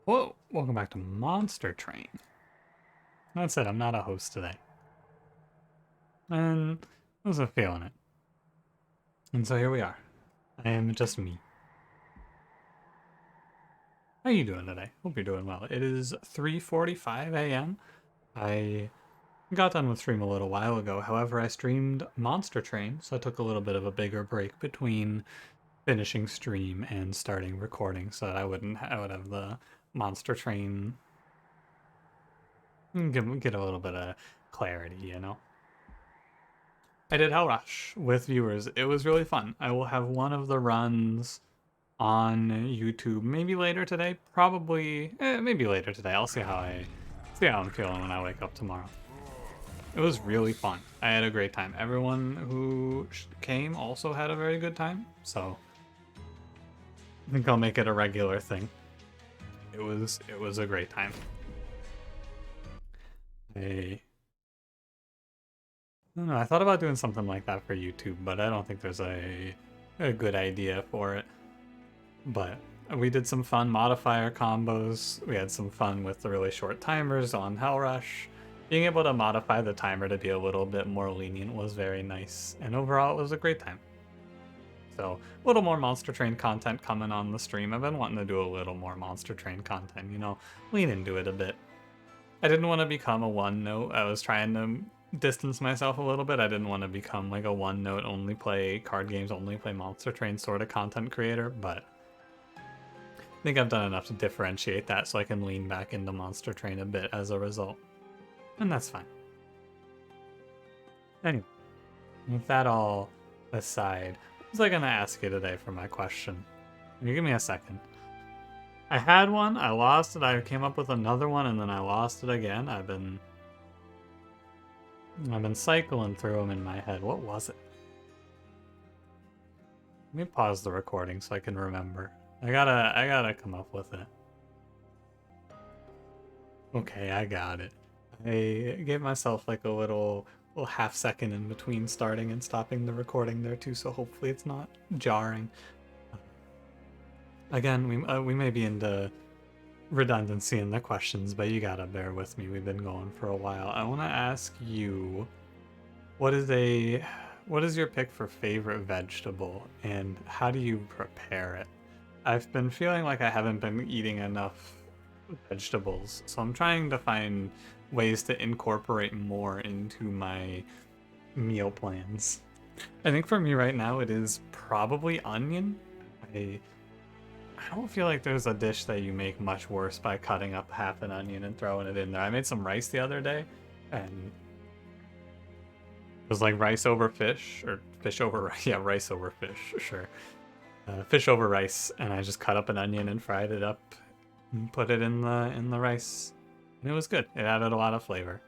Whoa, welcome back to Monster Train. That said, I'm not a host today. And I wasn't feeling it. And so here we are. I am just me. How you doing today? Hope you're doing well. It is 3:45 a.m. I got done with stream a little while ago. However, I streamed Monster Train, so I took a little bit of a bigger break between finishing stream and starting recording so that I would have the Monster Train get a little bit of clarity, you know? I did Hell Rush with viewers. It was really fun. I will have one of the runs on YouTube maybe later today. Probably, maybe later today. I'll see how I'm feeling when I wake up tomorrow. It was really fun. I had a great time. Everyone who came also had a very good time. So I think I'll make it a regular thing. It was a great time. I don't know. I thought about doing something like that for YouTube, but I don't think there's a good idea for it. But we did some fun modifier combos. We had some fun with the really short timers on Hell Rush. Being able to modify the timer to be a little bit more lenient was very nice, and overall it was a great time. So, a little more Monster Train content coming on the stream. I've been wanting to do a little more Monster Train content, you know, lean into it a bit. I didn't want to become a one note. I was trying to distance myself a little bit. I didn't want to become like a one note, only play card games, only play Monster Train sort of content creator, but I think I've done enough to differentiate that so I can lean back into Monster Train a bit as a result. And that's fine. Anyway, with that all aside, what was I going to ask you today for my question? Can you give me a second? I had one, I lost it, I came up with another one, and then I lost it again. I've been cycling through them in my head. What was it? Let me pause the recording so I can remember. I gotta come up with it. Okay, I got it. I gave myself like a little half second in between starting and stopping the recording there too, so hopefully it's not jarring. Again, we may be into redundancy in the questions, but you gotta bear with me. We've been going for a while. I want to ask you, what is your pick for favorite vegetable, and how do you prepare it? I've been feeling like I haven't been eating enough vegetables, so I'm trying to find ways to incorporate more into my meal plans. I think for me right now it is probably onion. I don't feel like there's a dish that you make much worse by cutting up half an onion and throwing it in there. I made some rice the other day, and it was like rice over fish, or fish over rice. Yeah, rice over fish, sure. Fish over rice, and I just cut up an onion and fried it up and put it in the rice. And it was good. It added a lot of flavor.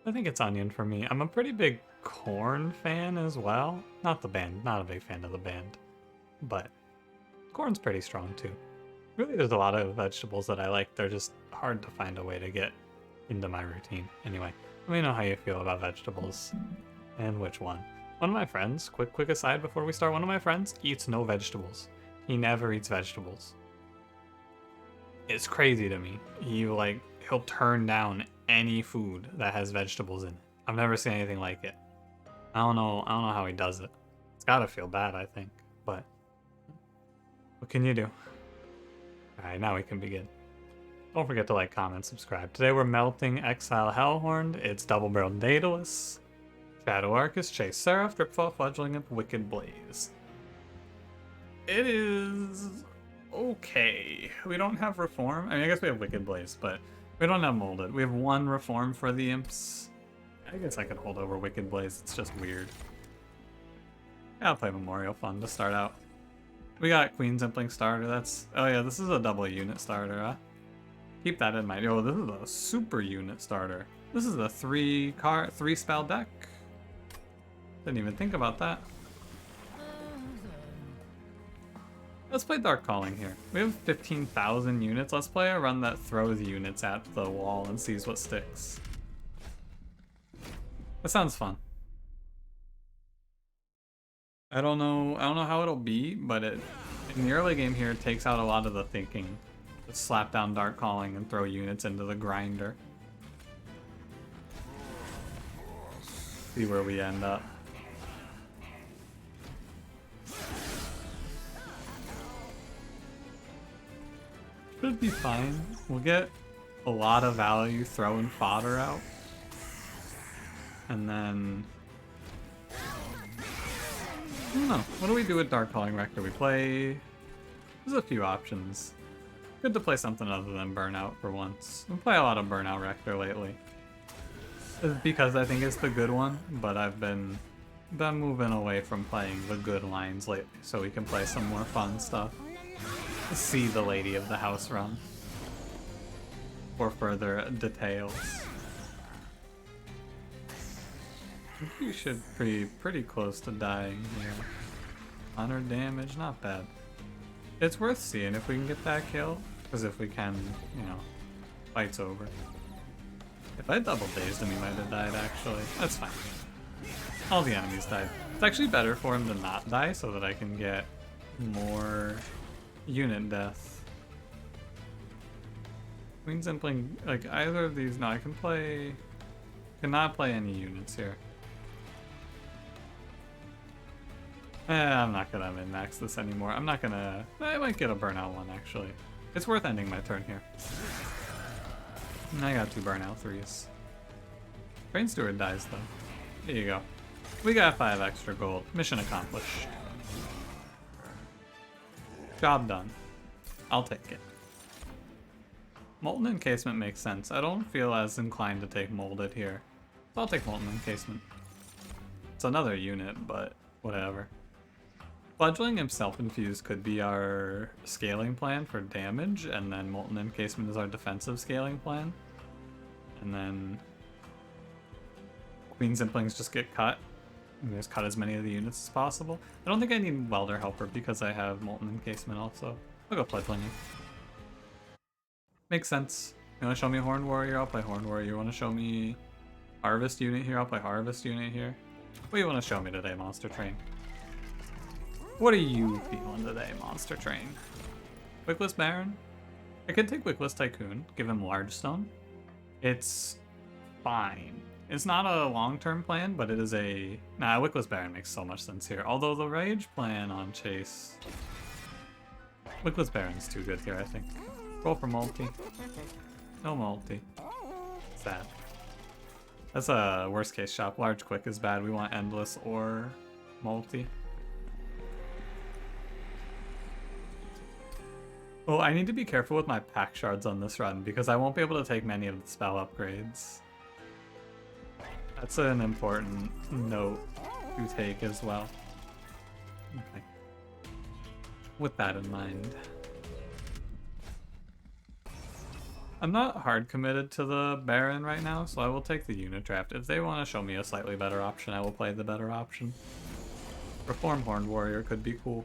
I think it's onion for me. I'm a pretty big corn fan as well. Not the band, not a big fan of the band, but corn's pretty strong too. Really, there's a lot of vegetables that I like. They're just hard to find a way to get into my routine. Anyway, let me know how you feel about vegetables and which one. One of my friends, quick aside before we start, one of my friends eats no vegetables. He never eats vegetables. It's crazy to me. He'll turn down any food that has vegetables in it. I've never seen anything like it. I don't know how he does it. It's gotta feel bad, I think, but what can you do? Alright, now we can begin. Don't forget to like, comment, subscribe. Today we're melting Exile Hellhorned. It's Double Barreled Daedalus, Shadow Arcus, Chase Seraph, Dripfall, Fledgling Imp, Wicked Blaze. It is okay. We don't have Reform. I mean, I guess we have Wicked Blaze, but we don't have Molded. We have one Reform for the Imps. I guess I could hold over Wicked Blaze. It's just weird. Yeah, I'll play Memorial Fund to start out. We got Queen's Impling starter. Oh yeah, this is a double unit starter, huh? Keep that in mind. Oh, this is a super unit starter. This is a 3 spell deck. Didn't even think about that. Let's play Dark Calling here. We have 15,000 units. Let's play a run that throws units at the wall and sees what sticks. That sounds fun. I don't know how it'll be, but in the early game here, it takes out a lot of the thinking. Just slap down Dark Calling and throw units into the grinder. See where we end up. Should be fine. We'll get a lot of value throwing fodder out. And then... I don't know. What do we do with Dark Calling Rector? We play... There's a few options. Good to play something other than Burnout for once. We play a lot of Burnout Rector lately. It's because I think it's the good one, but I've been moving away from playing the good lines lately, so we can play some more fun stuff. See the Lady of the House run for further details. I think you should be pretty close to dying here. 100 damage, not bad. It's worth seeing if we can get that kill, because if we can, you know, fight's over. If I double dazed him, he might have died actually. That's fine. All the enemies died. It's actually better for him to not die so that I can get more unit death. Queen Zimpling, like either of these, no, I can play, cannot play any units here. I'm not gonna min-max this anymore. I'm not gonna, I might get a burnout one actually. It's worth ending my turn here. And I got 2 burnout 3s. Train Steward dies though. There you go. We got 5 extra gold. Mission accomplished. Job done. I'll take it. Molten Encasement makes sense. I don't feel as inclined to take Molded here. So I'll take Molten Encasement. It's another unit, but whatever. Fledgling himself infused could be our scaling plan for damage, and then Molten Encasement is our defensive scaling plan. And then Queen Zimplings just get cut. And just cut as many of the units as possible. I don't think I need Welder Helper because I have Molten Encasement also. I'll go Fledgling. Makes sense. You want to show me Horned Warrior? I'll play Horned Warrior. You want to show me Harvest Unit here? I'll play Harvest Unit here. What do you want to show me today, Monster Train? What are you feeling today, Monster Train? Wickless Baron? I could take Wickless Tycoon, give him Large Stone. It's fine. It's not a long-term plan, but it is a... Nah, Wickless Baron makes so much sense here. Although the Rage plan on Chase... Wickless Baron's too good here, I think. Roll for multi. No multi. Sad. That's a worst case shop. Large Quick is bad. We want Endless or multi. Oh, I need to be careful with my pack shards on this run because I won't be able to take many of the spell upgrades. That's an important note to take as well. Okay. With that in mind. I'm not hard committed to the Baron right now, so I will take the unit draft. If they want to show me a slightly better option, I will play the better option. Reform Horned Warrior could be cool.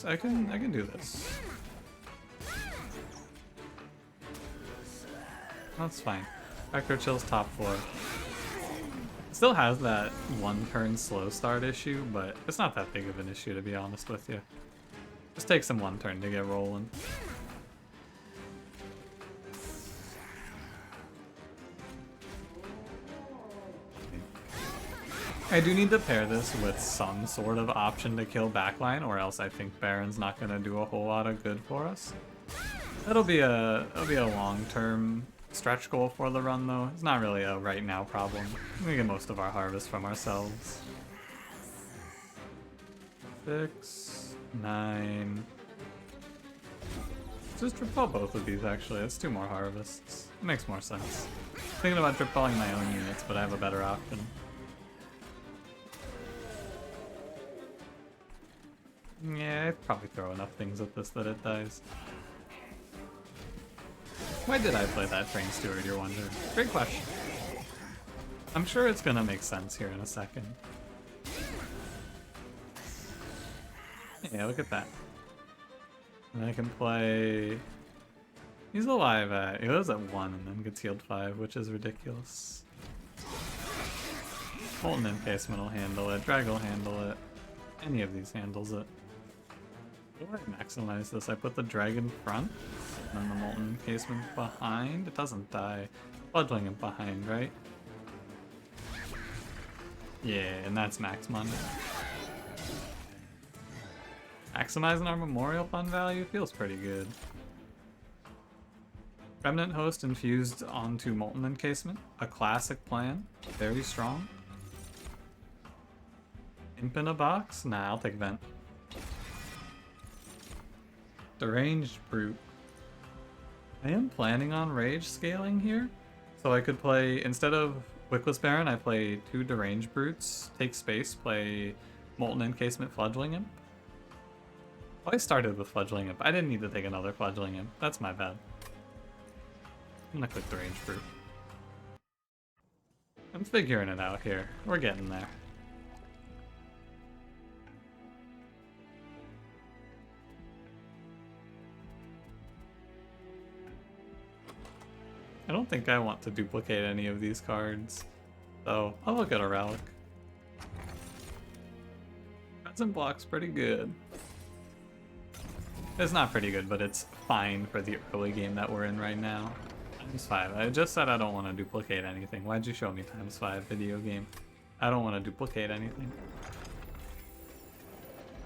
I can do this. That's fine. Vector Chill's top floor. Still has that 1 turn slow start issue, but it's not that big of an issue to be honest with you. Just takes him 1 turn to get rolling. I do need to pair this with some sort of option to kill backline, or else I think Baron's not going to do a whole lot of good for us. That'll be a long-term stretch goal for the run, though. It's not really a right now problem. We get most of our harvest from ourselves. 6, 9. Just drip ball both of these actually. That's 2 more harvests. It makes more sense. Thinking about drip balling my own units, but I have a better option. Yeah, I probably throw enough things at this that it dies. Why did I play that Train Steward, you're wondering? Great question. I'm sure it's gonna make sense here in a second. Yeah, look at that. And I can play... He's alive at... He lives at 1 and then gets healed 5, which is ridiculous. Molten Encasement will handle it. Drag will handle it. Any of these handles it. How do I maximize this? I put the dragon front, and then the molten encasement behind. It doesn't die. Fledgling it behind, right? Yeah, and that's max money. Maximizing our memorial fund value feels pretty good. Remnant Host infused onto Molten Encasement. A classic plan. Very strong. Imp in a box? Nah, I'll take Vent. Deranged Brute. I am planning on Rage scaling here. So I could play, instead of Wickless Baron, I play 2 Deranged Brutes, take space, play Molten Encasement Fledgling Imp. Oh, I started with Fledgling Imp. I didn't need to take another Fledgling Imp. That's my bad. I'm gonna click Deranged Brute. I'm figuring it out here. We're getting there. I don't think I want to duplicate any of these cards, so I'll look at a relic. Present block's pretty good. It's not pretty good, but it's fine for the early game that we're in right now. ×5. I just said I don't want to duplicate anything. Why'd you show me ×5 video game? I don't want to duplicate anything.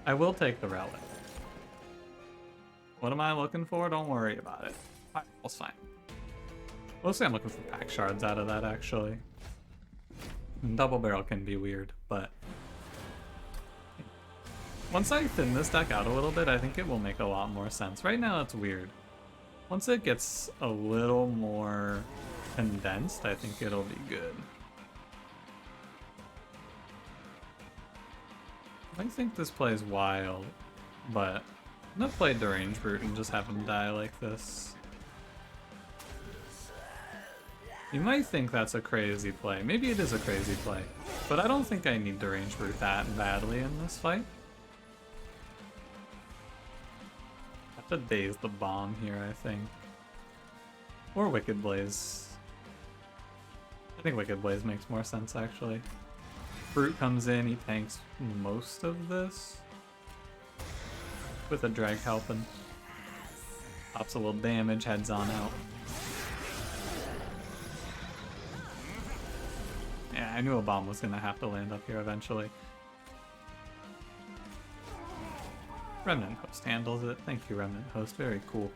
I will take the relic. What am I looking for? Don't worry about it. Fireball's fine. Mostly I'm looking for pack shards out of that, actually. And double barrel can be weird, but once I thin this deck out a little bit, I think it will make a lot more sense. Right now it's weird. Once it gets a little more condensed, I think it'll be good. I think this plays wild, but I'm gonna play Deranged Brute and just have him die like this. You might think that's a crazy play. Maybe it is a crazy play, but I don't think I need Deranged Brute that badly in this fight. I have to daze the bomb here, I think. Or Wicked Blaze. I think Wicked Blaze makes more sense, actually. Brute comes in, he tanks most of this. With a drag helping. Pops a little damage, heads on out. Yeah, I knew a bomb was gonna have to land up here eventually. Remnant Host handles it. Thank you, Remnant Host. Very cool.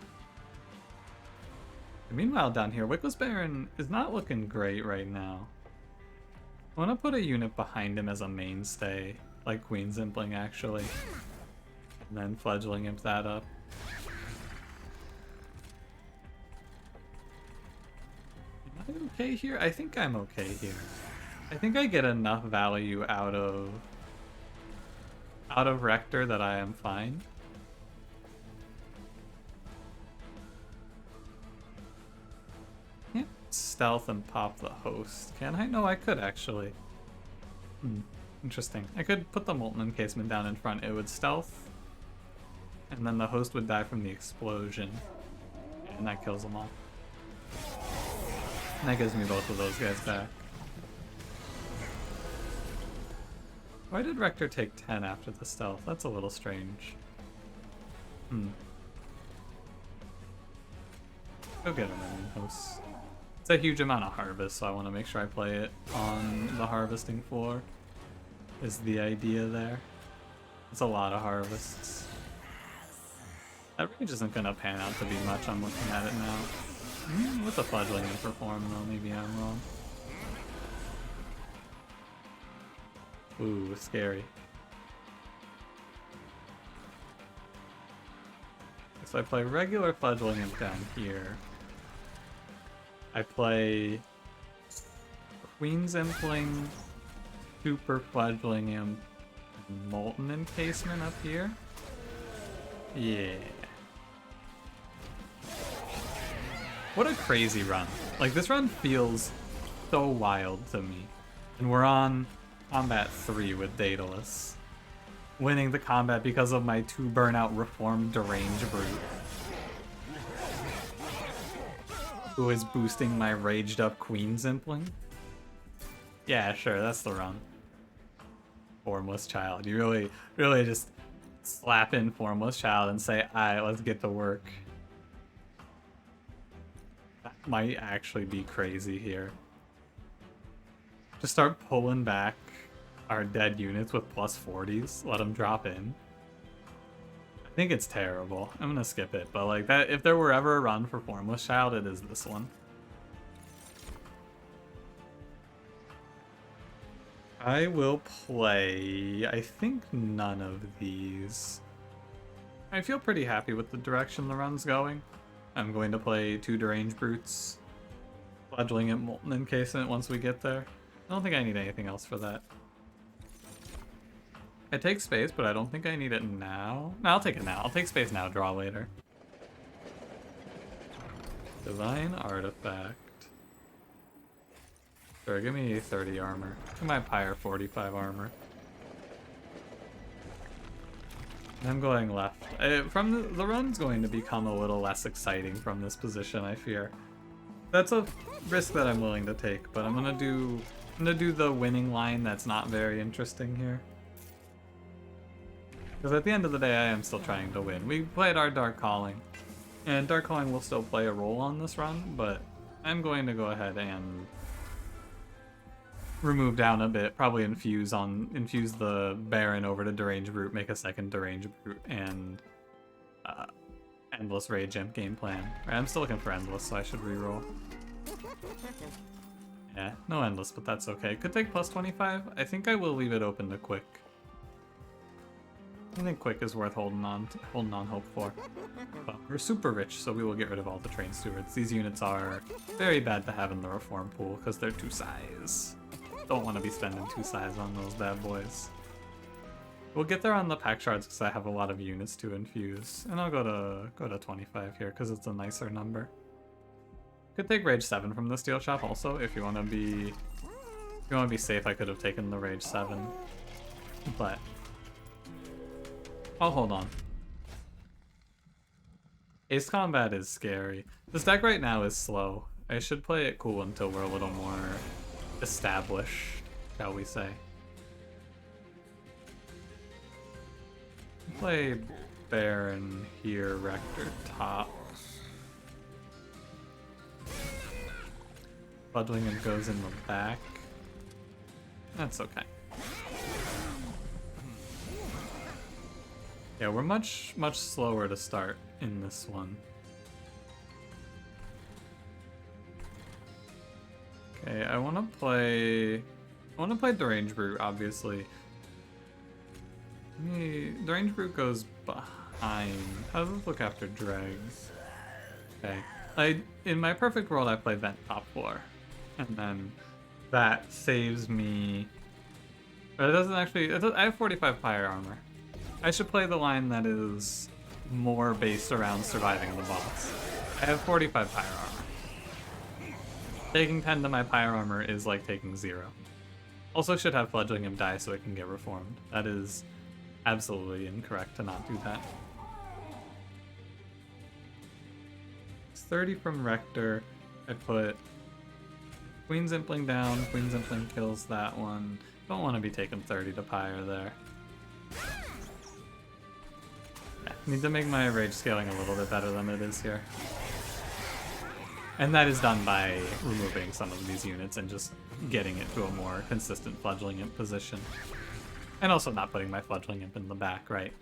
And meanwhile, down here, Wickless Baron is not looking great right now. I want to put a unit behind him as a mainstay, like Queen Zimpling, actually. And then Fledgling Imp that up. Am I okay here? I think I'm okay here. I think I get enough value out of Rector that I am fine. Can't stealth and pop the host, can I? No, I could actually. Interesting. I could put the Molten Encasement down in front. It would stealth, and then the host would die from the explosion, and that kills them all. And that gives me both of those guys back. Why did Rector take 10 after the stealth? That's a little strange. Go get him in, host. It's a huge amount of harvest, so I want to make sure I play it on the harvesting floor. Is the idea there. It's a lot of harvests. That rage isn't going to pan out to be much, I'm looking at it now. With the Fledgling in perform though, maybe I'm wrong. Ooh, scary. So I play regular Fledgling Imp down here. I play Queen Zimpling, Super Fledgling Imp, and Molten Encasement up here. Yeah. What a crazy run. Like, this run feels so wild to me. And we're on Combat 3 with Daedalus. Winning the combat because of my 2 burnout reformed Deranged Brute. Who is boosting my raged up Queen Zimpling? Yeah, sure, that's the run. Formless child. You really just slap in Formless Child and say, alright, let's get to work. That might actually be crazy here. Just start pulling back our dead units with plus 40s. Let them drop in. I think it's terrible. I'm gonna skip it, but like that, if there were ever a run for Formless Child, it is this one. I will play, I think, none of these. I feel pretty happy with the direction the run's going. I'm going to play 2 Deranged Brutes, fledgling at Molten Encasement once we get there. I don't think I need anything else for that. I take space, but I don't think I need it now. No, I'll take it now. I'll take space now, draw later. Divine Artifact. Sure, give me 30 armor. Give my Pyre 45 armor. I'm going left. The run's going to become a little less exciting from this position, I fear. That's a risk that I'm willing to take, but I'm gonna do the winning line that's not very interesting here. Because at the end of the day, I am still trying to win. We played our Dark Calling, and Dark Calling will still play a role on this run, but I'm going to go ahead and remove down a bit, probably infuse the Baron over to Deranged Brute, make a second Deranged Brute, and Endless Rage Imp game plan. Right, I'm still looking for Endless, so I should reroll. Yeah, no Endless, but that's okay. Could take plus 25. I think I will leave it open to Quick. I think Quick is worth holding on hope for. But we're super rich, so we will get rid of all the Train Stewards. These units are very bad to have in the Reform pool because they're 2 size. Don't want to be spending 2 size on those bad boys. We'll get there on the pack shards because I have a lot of units to infuse, and I'll go to 25 here because it's a nicer number. Could take Rage 7 from the Steel Shop also if you want to be safe. I could have taken the Rage 7, but I'll hold on. Ace Combat is scary. This deck right now is slow. I should play it cool until we're a little more established, shall we say. Play Baron here, Rector top. Fledgling goes in the back. That's okay. Yeah, we're much slower to start in this one. Okay, I want to play Deranged Brute, obviously. Deranged Brute goes behind. How does this look after dregs? Okay. In my perfect world, I play Vent top 4. And then that saves me. But it doesn't actually. I have 45 Pyre armor. I should play the line that is more based around surviving the boss. I have 45 Pyre armor. Taking 10 to my Pyre armor is like taking 0. Also should have Fledgling him die so it can get reformed. That is absolutely incorrect to not do that. It's 30 from Rector. I put Queen's Impling down. Queen's Impling kills that one. Don't want to be taking 30 to Pyre there. Yeah, need to make my rage scaling a little bit better than it is here. And that is done by removing some of these units and just getting it to a more consistent Fledgling Imp position. And also not putting my Fledgling Imp in the back, right?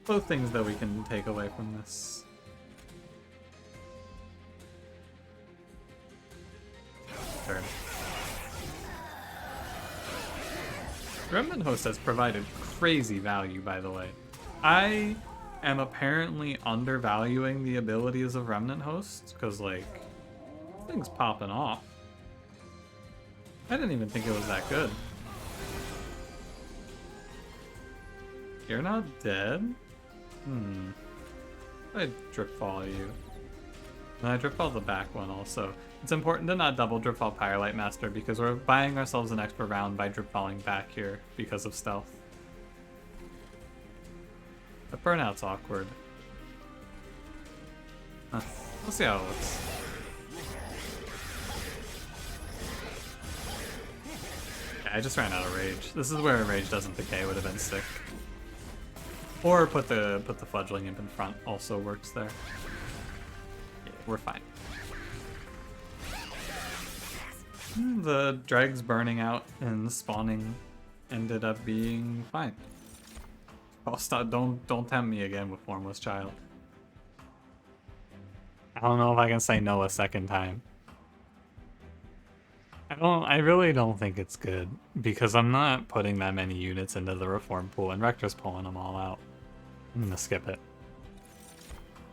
Both things that we can take away from this. Turn. Remnant Host has provided crazy value, by the way. I am apparently undervaluing the abilities of Remnant Host, because, like, this thing's popping off. I didn't even think it was that good. You're not dead? I dripfall you. And I dripfall the back one also. It's important to not double dripfall Pyrelight Master because we're buying ourselves an extra round by dripfalling back here because of stealth. The burnout's awkward. Huh. We'll see how it looks. Yeah, I just ran out of rage. This is where rage doesn't decay would have been sick. Or put the fledgling imp in front, also works there. Yeah, we're fine. The dregs burning out and spawning ended up being fine. Oh, stop! Don't tempt me again with Formless Child. I don't know if I can say no a second time. I really don't think it's good because I'm not putting that many units into the reform pool and Rector's pulling them all out. I'm gonna skip it.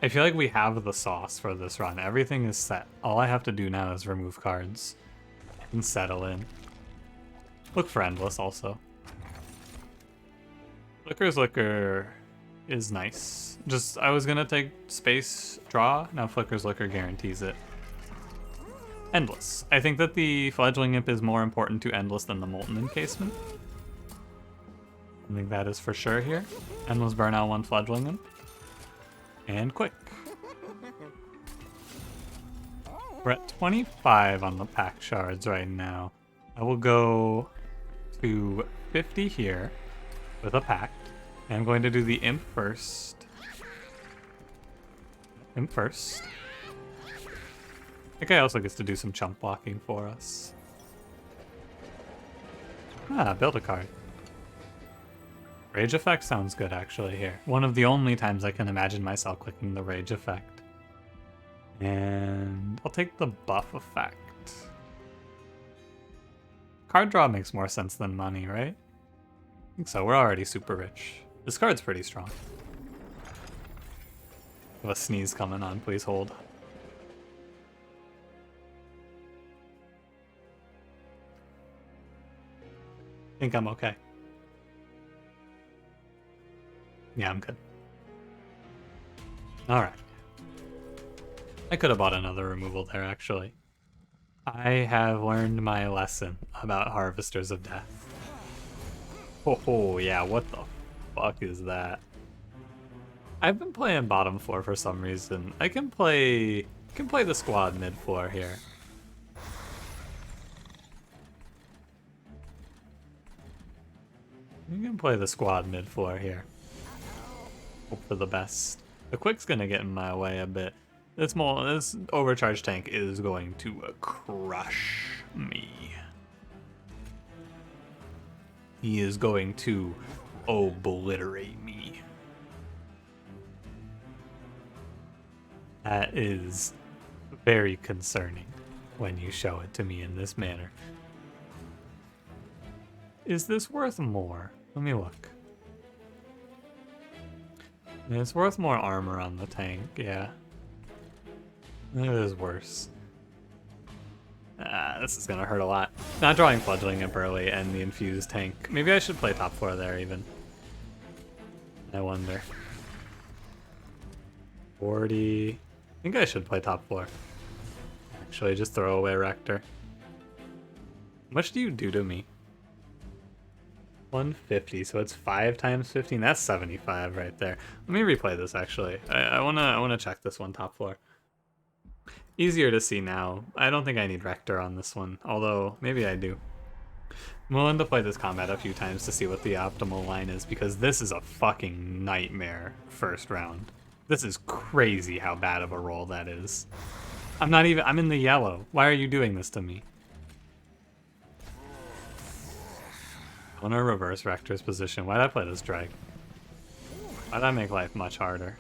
I feel like we have the sauce for this run. Everything is set. All I have to do now is remove cards and settle in. Look for Endless also. Flicker's Liquor is nice. Just, I was gonna take space draw, now Flicker's Liquor guarantees it. Endless. I think that the Fledgling Imp is more important to Endless than the Molten Encasement. I think that is for sure here. Endless burn out one Fledgling Imp. And quick. We're at 25 on the pack shards right now. I will go to 50 here with a pact. And I'm going to do the Imp first. Imp first. The guy also gets to do some chump blocking for us. Ah, build a card. Rage effect sounds good actually here. One of the only times I can imagine myself clicking the rage effect. And I'll take the buff effect. Card draw makes more sense than money, right? I think so, we're already super rich. This card's pretty strong. I have a sneeze coming on, please hold. I think I'm okay. Yeah, I'm good. Alright. I could have bought another removal there, actually. I have learned my lesson about Harvesters of Death. Oh, yeah, what the fuck is that? I've been playing bottom floor for some reason. I can play the squad mid floor here. You can play the squad mid floor here. Hope for the best. The quick's gonna get in my way a bit. This overcharge tank is going to crush me. He is going to obliterate me. That is very concerning when you show it to me in this manner. Is this worth more? Let me look. It's worth more armor on the tank, yeah. It is worse. This is gonna hurt a lot. Not drawing Fledgling Imp early and the infused tank. Maybe I should play top floor there even. I wonder. 40. I think I should play top floor. Actually, just throw away Rector. How much do you do to me? 150, so it's 5 times 15. That's 75 right there. Let me replay this actually. I wanna check this one top floor. Easier to see now. I don't think I need Rector on this one, although maybe I do. I'm willing to play this combat a few times to see what the optimal line is, because this is a fucking nightmare first round. This is crazy how bad of a roll that is. I'm in the yellow. Why are you doing this to me? I want to reverse Rector's position. Why'd I play this drag? Why'd I make life much harder?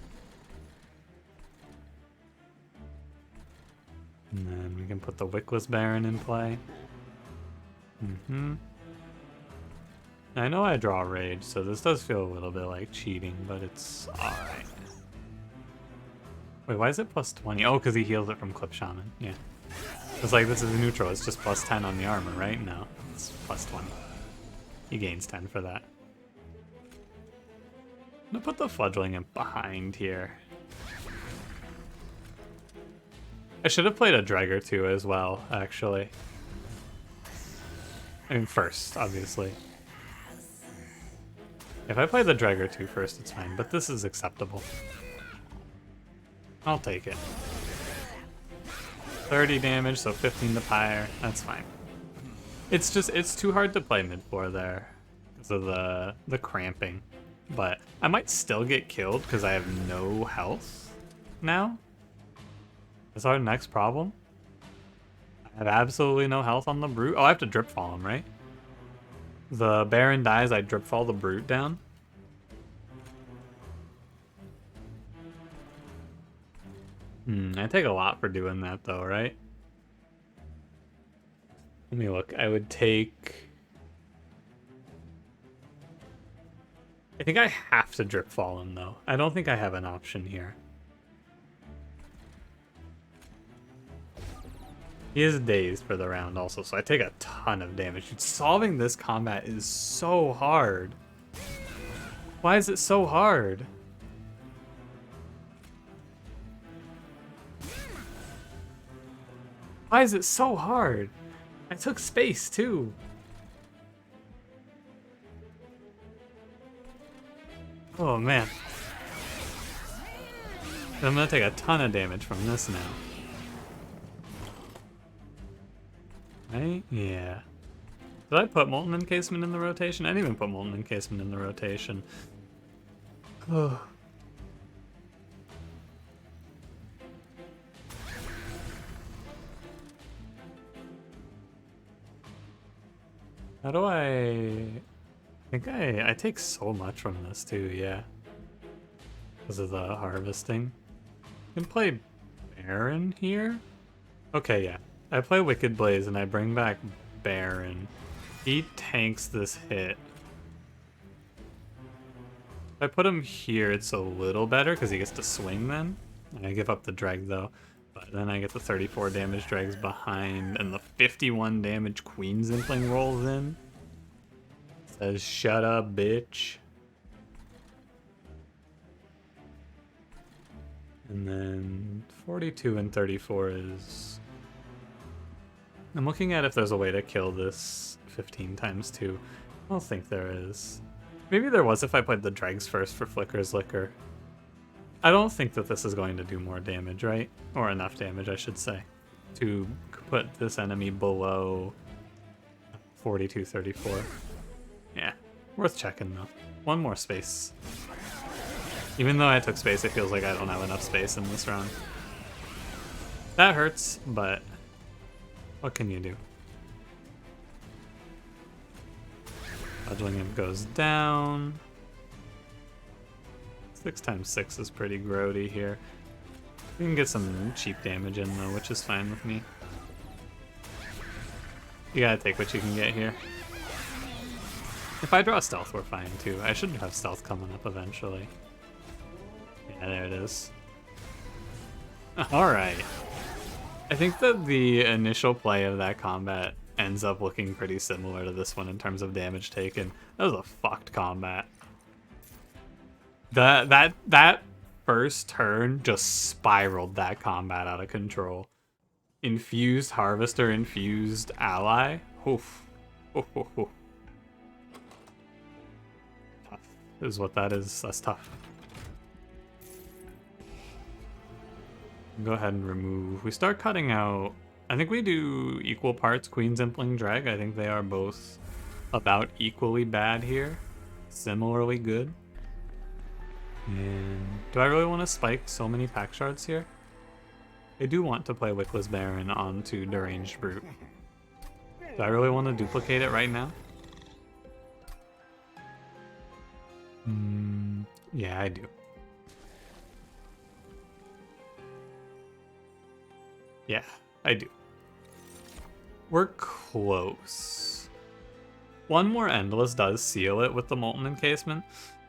And then we can put the Wickless Baron in play. I know I draw Rage, so this does feel a little bit like cheating, but it's alright. Wait, why is it plus 20? Oh, because he heals it from Clip Shaman. Yeah. It's like, this is neutral. It's just plus 10 on the armor, right? No, it's plus 20. He gains 10 for that. I'm gonna put the Fledgling Imp behind here. I should have played a Dregger too as well, actually. I mean, first, obviously. If I play the Dregger 2 first, it's fine, but this is acceptable. I'll take it. 30 damage, so 15 to Pyre, that's fine. It's just, it's too hard to play mid-4 there because of the cramping. but I might still get killed because I have no health now. Is our next problem? I have absolutely no health on the brute. Oh, I have to drip fall him, right? The Baron dies, I drip fall the brute down. I take a lot for doing that though, right? Let me look. I would take... I think I have to drip fall him though. I don't think I have an option here. He is dazed for the round also, so I take a ton of damage. Dude, solving this combat is so hard. Why is it so hard? Why is it so hard? I took space too. Oh man. I'm gonna take a ton of damage from this now. Right? Yeah. Did I put Molten Encasement in the rotation? I didn't even put Molten Encasement in the rotation. Oh. How do I think I take so much from this too, yeah. Because of the harvesting. I can play Baron here? Okay, yeah. I play Wicked Blaze and I bring back Baron. He tanks this hit. If I put him here, it's a little better because he gets to swing then. I give up the drag though. But then I get the 34 damage drags behind and the 51 damage Queen Zimpling rolls in. Says, shut up, bitch. And then 42 and 34 is... I'm looking at if there's a way to kill this 15 times 2. I don't think there is. Maybe there was if I played the dregs first for Flicker's Liquor. I don't think that this is going to do more damage, right? Or enough damage, I should say, to put this enemy below 42-34. Yeah, worth checking though. One more space. Even though I took space, it feels like I don't have enough space in this round. That hurts, but what can you do? Fledgling Imp goes down. 6 times 6 is pretty grody here. We can get some cheap damage in though, which is fine with me. You gotta take what you can get here. If I draw stealth, we're fine too. I should have stealth coming up eventually. Yeah, there it is. Alright. I think that the initial play of that combat ends up looking pretty similar to this one in terms of damage taken. That was a fucked combat. That first turn just spiraled that combat out of control. Infused Harvester, infused Ally. Oof. Oof, oof, oof. Tough is what that is. That's tough. Go ahead and remove. We start cutting out. I think we do equal parts Queen Zimpling Drag. I think they are both about equally bad here. Similarly good. And do I really want to spike so many pack shards here? I do want to play Wickless Baron onto Deranged Brute. Do I really want to duplicate it right now? Yeah, I do. Yeah, I do. We're close. One more Endless does seal it with the Molten Encasement,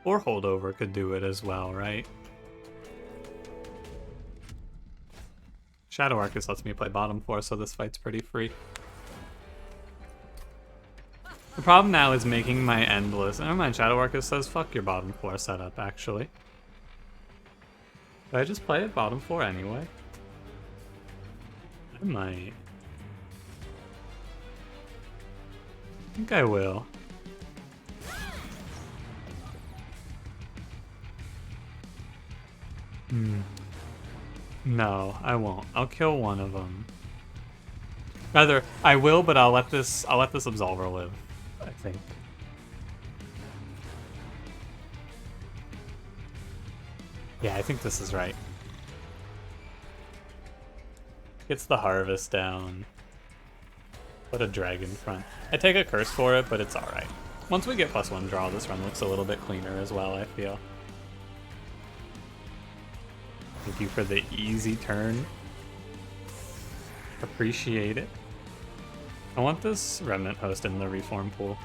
or Holdover could do it as well, right? Shadow Arcus lets me play bottom 4, so this fight's pretty free. The problem now is making my Endless. Never mind, Shadow Arcus says fuck your bottom 4 setup, actually. Did I just play it bottom 4 anyway? I might. I think I will. No, I won't. I'll kill one of them. Rather, I will, but I'll let this Absolver live, I think. Yeah, I think this is right. Gets the harvest down. Put a dragon front. I take a curse for it, but it's alright. Once we get +1 draw, this run looks a little bit cleaner as well, I feel. Thank you for the easy turn. Appreciate it. I want this Remnant Host in the reform pool.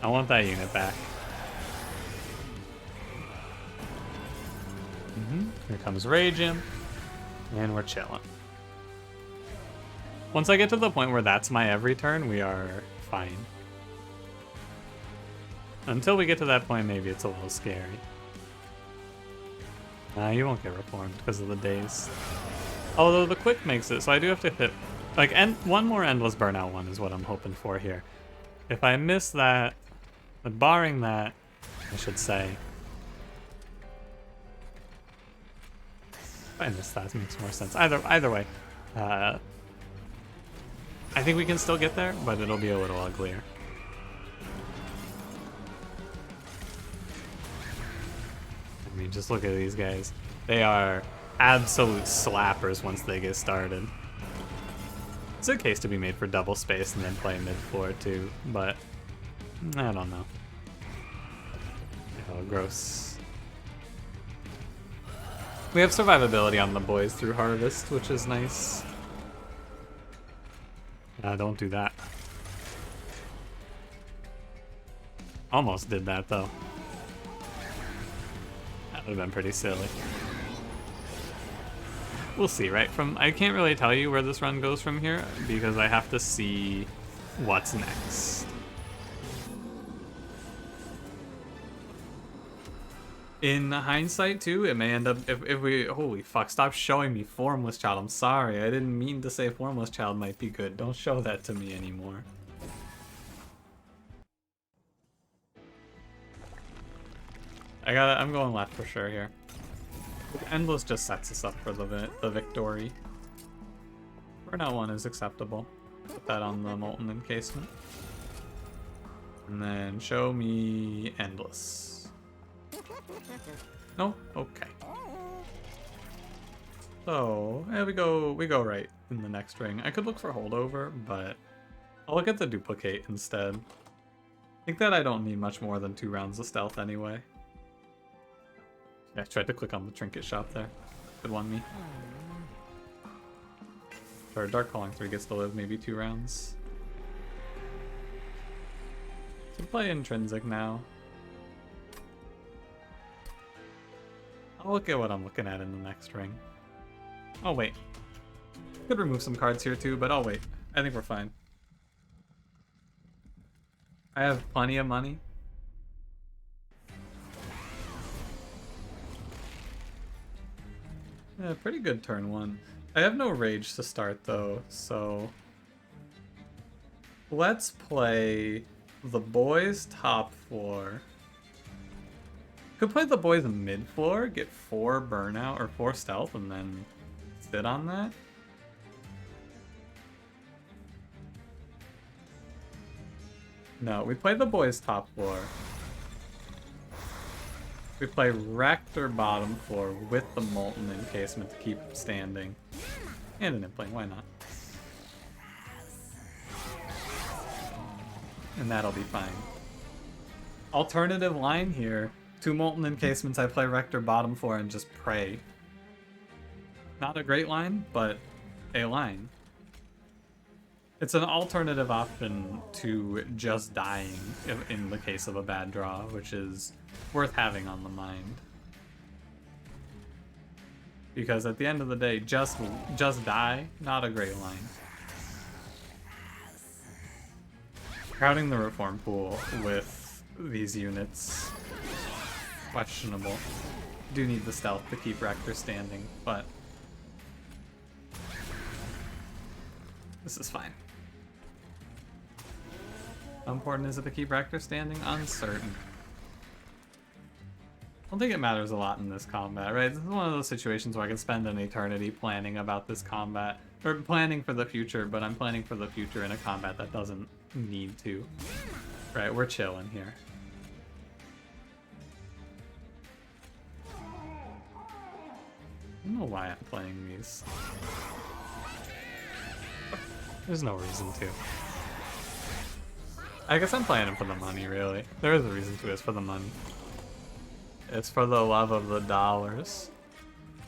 I want that unit back. Here comes Rage Imp, and we're chilling. Once I get to the point where that's my every turn, we are fine. Until we get to that point, maybe it's a little scary. Nah, you won't get reformed because of the days. Although the quick makes it, so I do have to hit... Like, one more Endless Burnout one is what I'm hoping for here. If I miss that, but barring that, I should say... If I miss that, it makes more sense. Either way. I think we can still get there, but it'll be a little uglier. I mean, just look at these guys. They are absolute slappers once they get started. It's a case to be made for double space and then play mid-floor too, but I don't know. Oh, gross. We have survivability on the boys through Harvest, which is nice. Don't do that. Almost did that though. That would have been pretty silly. We'll see, right? I can't really tell you where this run goes from here because I have to see what's next. In hindsight too, it may end up if we holy fuck, stop showing me Formless Child. I'm sorry. I didn't mean to say Formless Child might be good. Don't show that to me anymore. I'm going left for sure here. Endless just sets us up for the victory. Burnout 1 is acceptable. Put that on the Molten Encasement. And then show me Endless. No? Okay. So, yeah, we go right in the next ring. I could look for holdover, but I'll look at the duplicate instead. I think that I don't need much more than 2 rounds of stealth anyway. Yeah, I tried to click on the trinket shop there. Good one me. Sure, Dark Calling 3 gets to live maybe 2 rounds. So play Intrinsic now. I'll look at what I'm looking at in the next ring. Oh wait. Could remove some cards here too, but I'll wait. I think we're fine. I have plenty of money. Yeah, pretty good turn 1. I have no rage to start though, so... Let's play the boys top floor. Could play the boys mid floor, get 4 burnout or 4 stealth, and then sit on that. No, we play the boys top floor. We play Rector bottom floor with the Molten Encasement to keep standing. And an Impling, why not? And that'll be fine. Alternative line here. 2 Molten Encasements I play Rector bottom floor and just pray. Not a great line, but a line. It's an alternative option to just dying in the case of a bad draw, which is worth having on the mind. Because at the end of the day, just die, not a great line. Crowding the reform pool with these units, questionable. Do need the stealth to keep Rector standing, but this is fine. How important is it to keep Rector standing? Uncertain. I don't think it matters a lot in this combat, right? This is one of those situations where I can spend an eternity planning about this combat, or planning for the future, but I'm planning for the future in a combat that doesn't need to. Right, we're chilling here. I don't know why I'm playing these. There's no reason to. I guess I'm playing them for the money, really. There is a reason to, it's for the money. It's for the love of the dollars.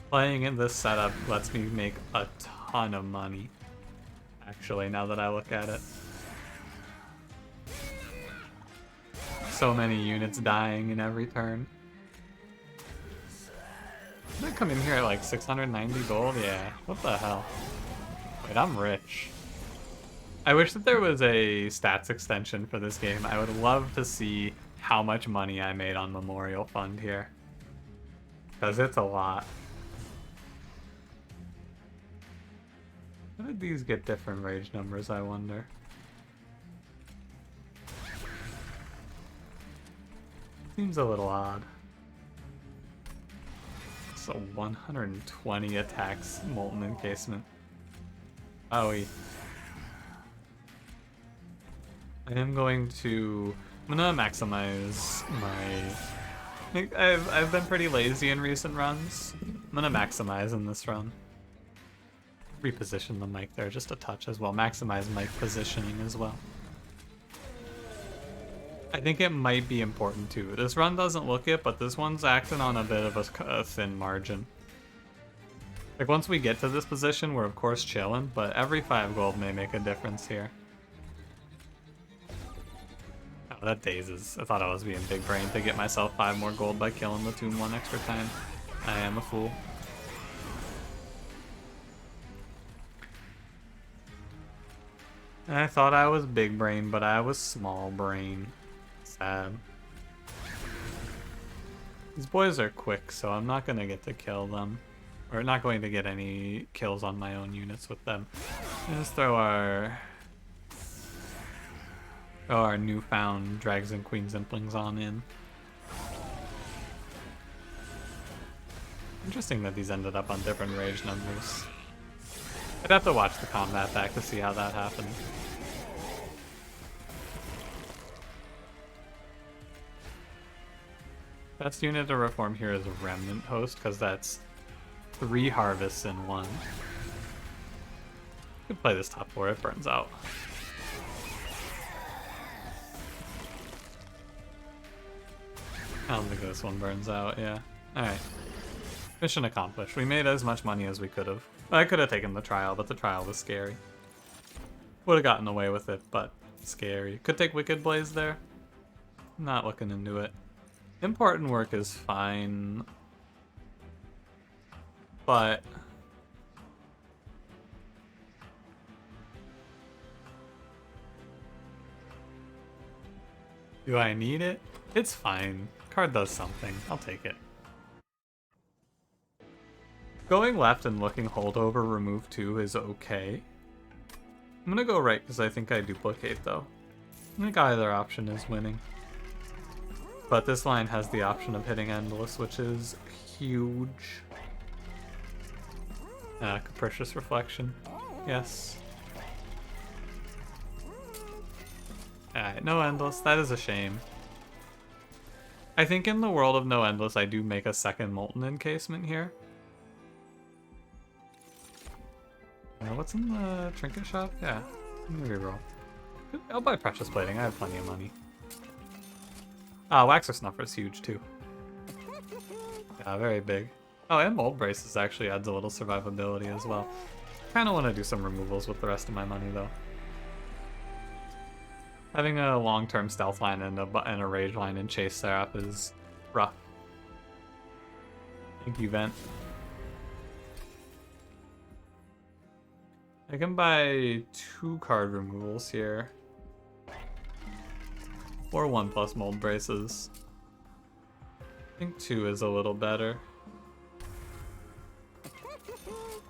Playing in this setup lets me make a ton of money. Actually, now that I look at it. So many units dying in every turn. Did I come in here at like 690 gold? Yeah. What the hell? Wait, I'm rich. I wish that there was a stats extension for this game. I would love to see how much money I made on Memorial Fund here. Because it's a lot. How did these get different rage numbers, I wonder? Seems a little odd. So 120 attacks, Molten Encasement. Owie. I'm gonna maximize my... I've been pretty lazy in recent runs. I'm gonna maximize in this run. Reposition the mic there just a touch as well. Maximize mic positioning as well. I think it might be important too. This run doesn't look it, but this one's acting on a bit of a thin margin. Like once we get to this position, we're of course chilling, but every 5 gold may make a difference here. Oh, that dazes. I thought I was being big brain to get myself 5 more gold by killing the tomb 1 extra time. I am a fool. I thought I was big brain, but I was small brain. Sad. These boys are quick, so I'm not gonna get to kill them. Or not going to get any kills on my own units with them. Let's throw our newfound Drags and Queen Zimplings on in. Interesting that these ended up on different rage numbers. I'd have to watch the combat back to see how that happened. Best unit to reform here is a Remnant Host, because that's 3 harvests in 1. You could play this top 4, it burns out. I don't think this one burns out, yeah. Alright. Mission accomplished. We made as much money as we could have. I could have taken the trial, but the trial was scary. Would have gotten away with it, but scary. Could take Wicked Blaze there. Not looking into it. Important work is fine. But do I need it? It's fine. Card does something. I'll take it. Going left and looking holdover remove 2 is okay. I'm gonna go right because I think I duplicate though. I think either option is winning. But this line has the option of hitting Endless, which is huge. Capricious Reflection. Yes. Alright, no Endless. That is a shame. I think in the world of no Endless, I do make a second Molten Encasement here. What's in the trinket shop? Yeah, let me reroll. I'll buy Precious Plating, I have plenty of money. Waxer Snuffer is huge too. Yeah, very big. Oh, and Mold Braces actually adds a little survivability as well. Kinda want to do some removals with the rest of my money though. Having a long-term stealth line and a rage line in Chase Seraph is rough. Thank you, Vent. I can buy 2 card removals here. Or 1+ Mold Braces. I think 2 is a little better.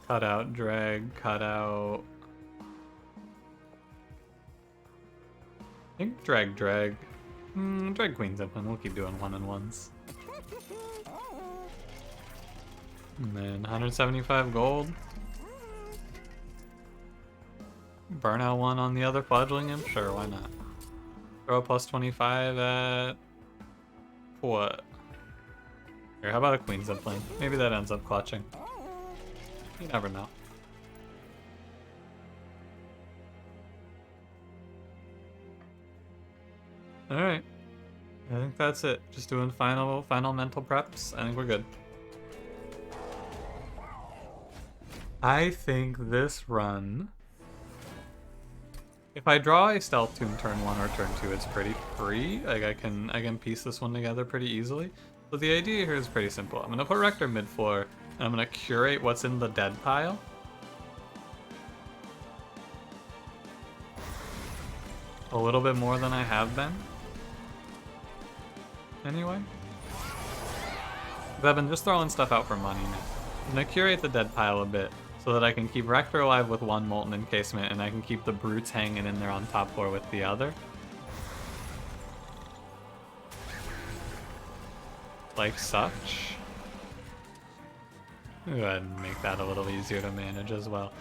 Cut out, drag, cut out. I think drag. Drag Queen's Zimplin. We'll keep doing 1-on-1s. And then 175 gold. Burnout 1 on the other Fledgling Imp? Sure, why not? Throw a +25 at... what? Here, how about a Queen's Zimplin? Maybe that ends up clutching. You never know. Alright. I think that's it. Just doing final mental preps. I think we're good. I think this run... If I draw a Stealth Tune turn 1 or turn 2, it's pretty free. Like, I can piece this one together pretty easily. So the idea here is pretty simple. I'm going to put Rector mid-floor, and I'm going to curate what's in the dead pile. A little bit more than I have been. Anyway. I've been just throwing stuff out for money now. I'm going to curate the dead pile a bit so that I can keep Rector alive with one Molten Encasement, and I can keep the Brutes hanging in there on top floor with the other. Like such. Go ahead and make that a little easier to manage as well.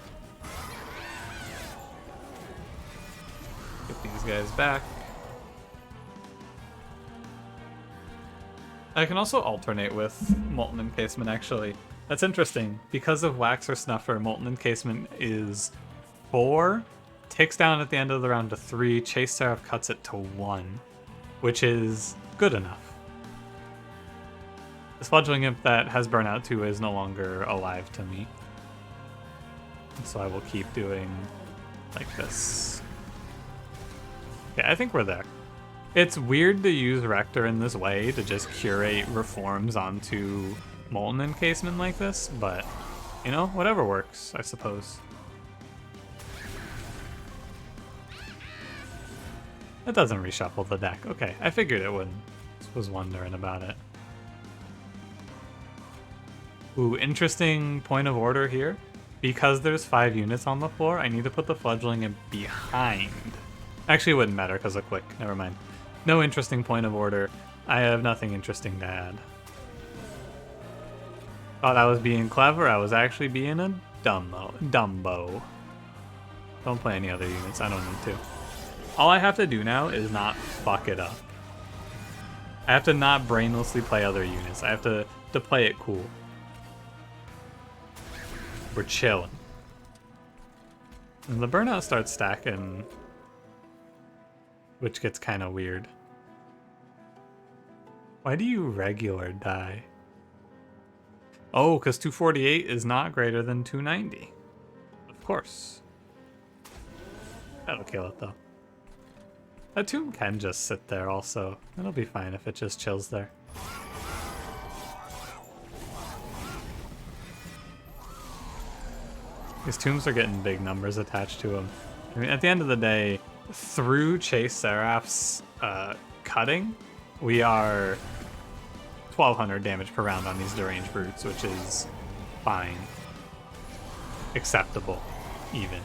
Get these guys back. I can also alternate with Molten Encasement, actually. That's interesting. Because of Wax or Snuffer, Molten Encasement is 4, ticks down at the end of the round to 3, Chase Seraph cuts it to 1, which is good enough. This Fledgling Imp that has Burnout 2 is no longer alive to me. So I will keep doing like this. Yeah, I think we're there. It's weird to use Rector in this way, to just curate reforms onto Molten Encasement like this, but, you know, whatever works, I suppose. That doesn't reshuffle the deck. Okay, I figured it wouldn't. Just was wondering about it. Ooh, interesting point of order here. Because there's 5 units on the floor, I need to put the Fledgling in behind. Actually, it wouldn't matter because of Quick. Never mind. No interesting point of order. I have nothing interesting to add. Thought I was being clever. I was actually being a Dumbo. Don't play any other units. I don't need to. All I have to do now is not fuck it up. I have to not brainlessly play other units. I have to play it cool. We're chilling. And the Burnout starts stacking, which gets kind of weird. Why do you regular die? Oh, because 248 is not greater than 290. Of course. That'll kill it, though. That tomb can just sit there also. It'll be fine if it just chills there. These tombs are getting big numbers attached to them. I mean, at the end of the day, through Chase Seraph's cutting, we are 1200 damage per round on these deranged brutes, which is fine. Acceptable, even.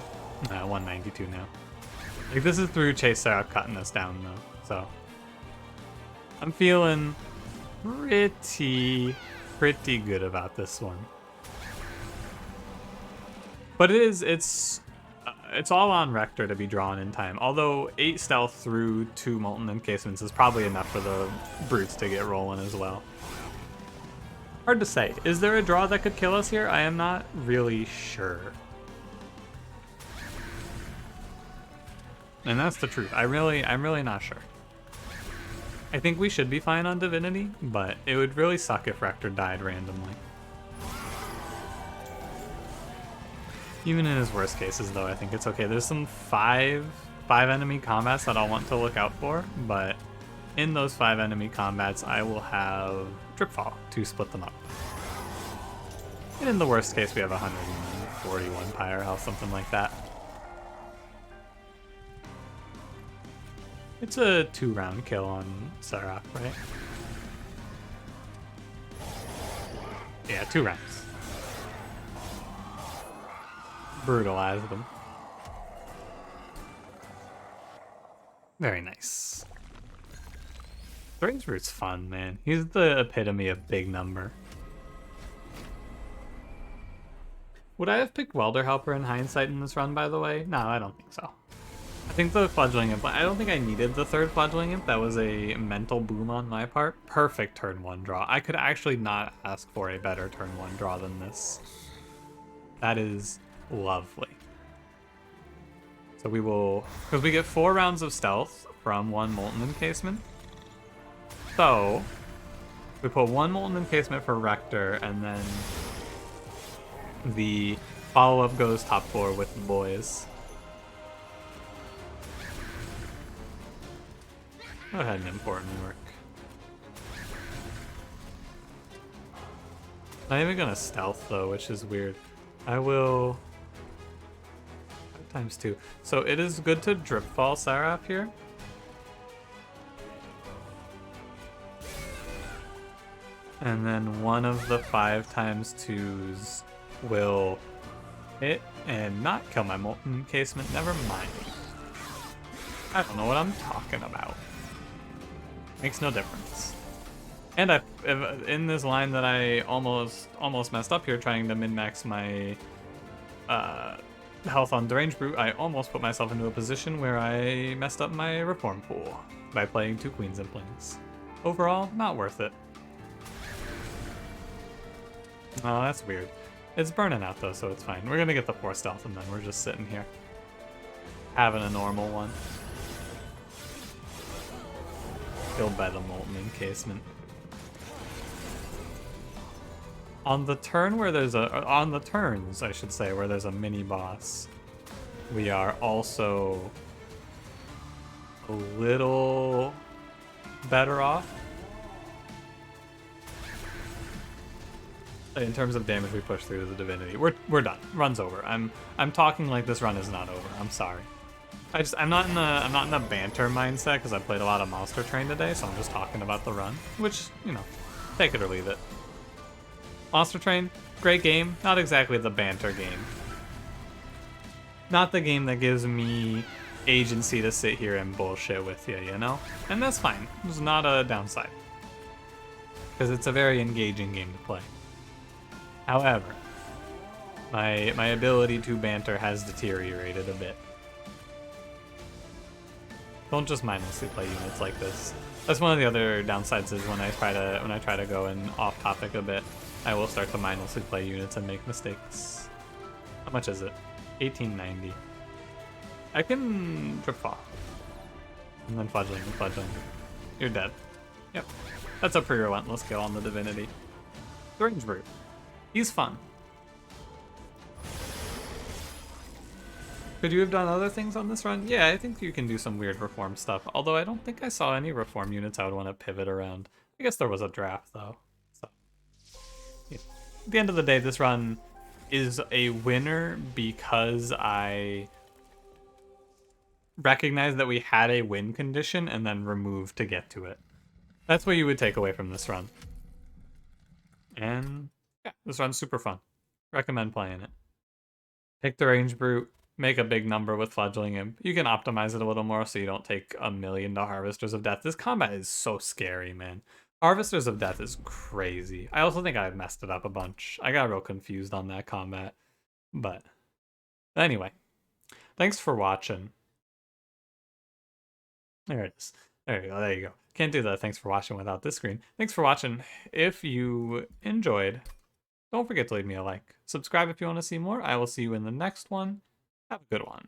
192 now. Like, this is through Chase Seraph cutting us down, though, so. I'm feeling pretty good about this one. But it's all on Rector to be drawn in time. Although 8 stealth through 2 Molten Encasements is probably enough for the brutes to get rolling as well. Hard to say. Is there a draw that could kill us here? I am not really sure. And that's the truth. I'm really not sure. I think we should be fine on Divinity, but it would really suck if Rector died randomly. Even in his worst cases, though, I think it's okay. There's some 5 enemy combats that I'll want to look out for, but in those 5 enemy combats, I will have Dripfall to split them up. And in the worst case, we have 141 pyre health, something like that. It's a 2-round kill on Seraph, right? Yeah, 2 rounds. Brutalize them. Very nice. Strange Root's fun, man. He's the epitome of big number. Would I have picked Welder Helper in hindsight in this run, by the way? No, I don't think so. I think the Fledgling Imp, I don't think I needed the 3rd Fledgling Imp. That was a mental boom on my part. Perfect turn 1 draw. I could actually not ask for a better turn 1 draw than this. That is lovely. So we will, because we get 4 rounds of stealth from 1 Molten Encasement. So we put 1 Molten Encasement for Rector, and then the follow-up goes top 4 with the boys. Go ahead and import New York. Not even gonna stealth though, which is weird. I will... ×2. So it is good to Dripfall Seraph here. And then one of the 5×2s will hit and not kill my Molten Encasement. Never mind. I don't know what I'm talking about. Makes no difference. And in this line that I almost messed up here trying to min-max my health on Deranged Brute, I almost put myself into a position where I messed up my Reform pool by playing 2 Queens and Plings. Overall, not worth it. Oh, that's weird. It's burning out though, so it's fine. We're gonna get the 4 stealth and then we're just sitting here. Having a normal one. Killed by the Molten Encasement. On the turn where there's on the turns, I should say, where there's a mini boss, we are also a little better off. In terms of damage we push through to the Divinity. We're done. Run's over. I'm talking like this run is not over. I'm sorry. I'm not in the banter mindset because I played a lot of monstertrain today, so I'm just talking about the run, which, you know, take it or leave it. Monstertrain, great game, not exactly the banter game. Not the game that gives me agency to sit here and bullshit with you, you know? And that's fine. It's not a downside. Because it's a very engaging game to play. However, my ability to banter has deteriorated a bit. Don't just mindlessly play units like this. That's one of the other downsides is when I try to go in off topic a bit, I will start to mindlessly play units and make mistakes. How much is it? 1890. I can Drip Fall. And then fudgling. You're dead. Yep. That's a pretty relentless kill on the Divinity. Deranged Brute. He's fun. Could you have done other things on this run? Yeah, I think you can do some weird reform stuff. Although I don't think I saw any reform units I would want to pivot around. I guess there was a draft though. So yeah. At the end of the day, this run is a winner because I recognized that we had a win condition and then removed to get to it. That's what you would take away from this run. And yeah, this run's super fun. Recommend playing it. Pick the Deranged Brute. Make a big number with Fledgling Imp. You can optimize it a little more so you don't take 1,000,000 to Harvesters of Death. This combat is so scary, man. Harvesters of Death is crazy. I also think I messed it up a bunch. I got real confused on that combat. But anyway, thanks for watching. There it is. There you go. Can't do that thanks for watching without this screen. Thanks for watching. If you enjoyed, don't forget to leave me a like. Subscribe if you want to see more. I will see you in the next one. Have a good one.